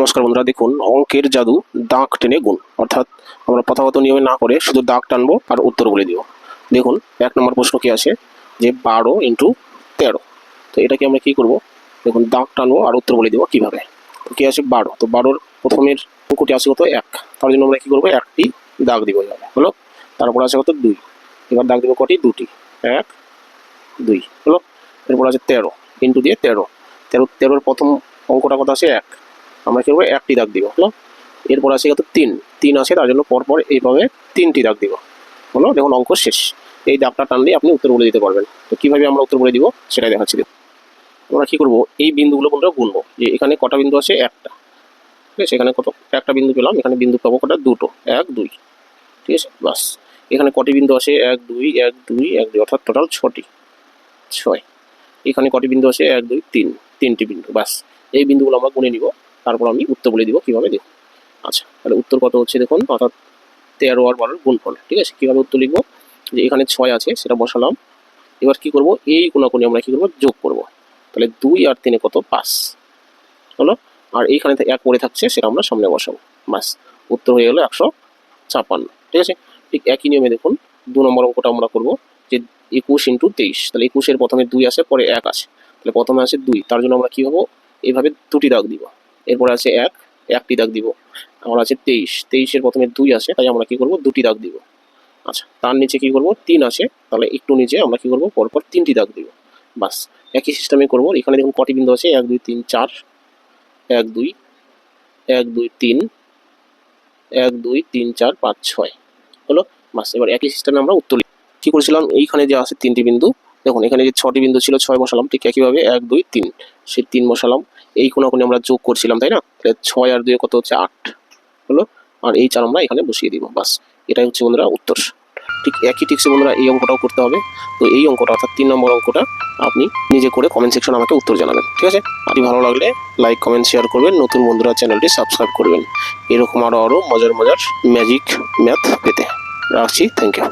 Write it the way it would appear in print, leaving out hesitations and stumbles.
নমস্কার বন্ধুরা, দেখুন অঙ্কের জাদু দাগ টেনে গুণ, অর্থাৎ আমরা প্রথাগত নিয়মে না করে শুধু দাগ টানবো আর উত্তর বলে দিব। দেখুন 1 নম্বর প্রশ্ন কি আছে যে 12 × 13। তো এটাকে আমরা কি করব, দেখুন দাগ টানবো আর উত্তর বলে দিব কিভাবে। তো কি আছে 12, তো 12-র প্রথমের অঙ্কটি আছে কত 1, তার জন্য আমরা কি করবো একটি দাগ দিব এভাবে, হলো। তারপর আছে কত 2, এবার দাগ দিব কটি 2টি, 1 2, হলো। এরপর আছে 13 ইন্টু দিয়ে 13-এর প্রথম অঙ্কটা কত আছে 1, আমরা কি করবো একটি দাগ দিব, হলো। এরপর আছে কত 3 আছে, তার জন্য পরপর এইভাবে 3টি দাগ দিব, হলো। দেখুন অঙ্ক শেষ। এই দাগটা টানলে আপনি উত্তর বলে দিতে পারবেন। তো কিভাবে আমরা উত্তর বলে দিব সেটাই দেখাচ্ছি। আমরা কি করব, এই বিন্দুগুলো বন্ধুরা গুনবো, যে এখানে কটা বিন্দু আছে একটা, ঠিক আছে। এখানে কত একটা বিন্দু পেলাম, এখানে বিন্দু পাবো কটা 2টো, 1 2, ঠিক আছে। বাস এখানে কটি বিন্দু আছে 1 2 1 2 1 2, অর্থাৎ টোটাল 6টি, 6। এখানে কটি বিন্দু আছে 1 2 3, 3টি বিন্দু। বাস এই বিন্দুগুলো আমরা গুনে নিব, তারপর আমি উত্তর বলে দিব কিভাবে দেখুন। আচ্ছা, তাহলে উত্তর কত হচ্ছে দেখুন, অর্থাৎ 13 আর 12-র গুণফল, ঠিক আছে। কীভাবে উত্তর লিখবো, যে এখানে 6 আছে সেটা বসালাম। এবার কি করব, এই কোণাকুণি আমরা কি করব যোগ করব। তাহলে 2 আর 3 কত 5, হলো। আর এইখানে 1 পড়ে থাকছে, সেটা আমরা সামনে বসাবো। বাস উত্তর হয়ে গেল 156, ঠিক আছে। ঠিক একই নিয়মে দেখুন 2 নম্বর অঙ্কটা আমরা করব, যে 21 × 23। তাহলে 21-এর প্রথমে 2 আছে, পরে 1 আছে, তাহলে প্রথমে আছে 2, তার জন্য আমরা কি হবো এইভাবে 2টি দাগ দিব। এরপরে আছে 1টি দাগ দিব। আমার আছে 23-এর প্রথমে 2 আছে, তাই আমরা কি করব 2টি দাগ দিব। আচ্ছা, তার নিচে কি করব 3 আছে, তাহলে একটু নিচে আমরা কি করব পরপর 3টি দাগ দিব। বাস একই সিস্টেমে করব। এখানে দেখুন কটি বিন্দু আছে 1 2 3 4, 1 2 1 2 3 1 2 3 4 5 6, হলো। বাস এবার একই সিস্টেমে আমরা উত্তর কি করেছিলাম, এইখানে যে আছে 3টি বিন্দু, দেখুন এখানে যে 6টি বিন্দু ছিল 6 বসালাম, ঠিক একইভাবে 1 2 3 সেই 3 বসালাম। এই কোণাকুণি আমরা যোগ করছিলাম, তাই না। তাহলে 6 আর 2 কত হচ্ছে 8, হলো। আর এই 4 আমরা এখানে বসিয়ে দিব। বাস এটাই হচ্ছে বন্ধুরা উত্তর। ঠিক একই টিক্সে বন্ধুরা এই অঙ্কটাও করতে হবে। তো এই অঙ্কটা অর্থাৎ 3 নম্বর অঙ্কটা আপনি নিজে করে কমেন্ট সেকশনে আমাকে উত্তর জানাবেন, ঠিক আছে। আর ভালো লাগলে লাইক কমেন্ট শেয়ার করবেন, নতুন বন্ধুরা চ্যানেলটি সাবস্ক্রাইব করবেন এরকম আরও মজার ম্যাজিক ম্যাথ পেতে। রাখছি, থ্যাংক ইউ।